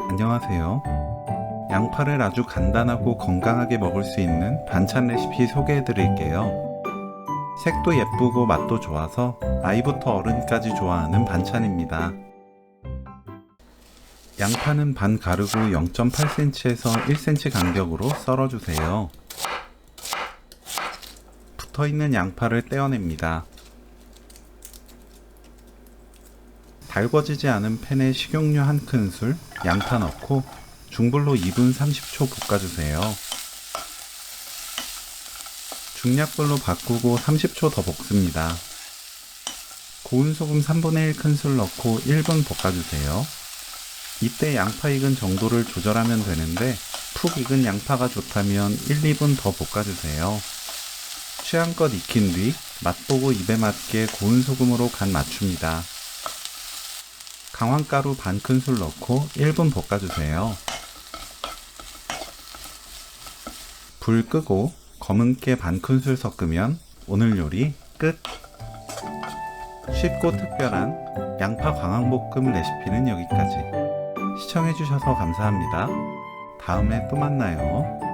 안녕하세요. 양파를 아주 간단하고 건강하게 먹을 수 있는 반찬 레시피 소개해 드릴게요. 색도 예쁘고 맛도 좋아서 아이부터 어른까지 좋아하는 반찬입니다. 양파는 반 가르고 0.8cm에서 1cm 간격으로 썰어주세요. 붙어있는 양파를 떼어냅니다. 달궈지지 않은 팬에 식용유 1큰술, 양파 넣고 중불로 2분 30초 볶아주세요. 중약불로 바꾸고 30초 더 볶습니다. 고운 소금 3분의 1큰술 넣고 1분 볶아주세요. 이때 양파 익은 정도를 조절하면 되는데 푹 익은 양파가 좋다면 1, 2분 더 볶아주세요. 취향껏 익힌 뒤 맛보고 입에 맞게 고운 소금으로 간 맞춥니다. 강황가루 반 큰술 넣고 1분 볶아주세요. 불 끄고 검은깨 반 큰술 섞으면 오늘 요리 끝! 쉽고 특별한 양파 광황볶음 레시피는 여기까지. 시청해주셔서 감사합니다. 다음에 또 만나요.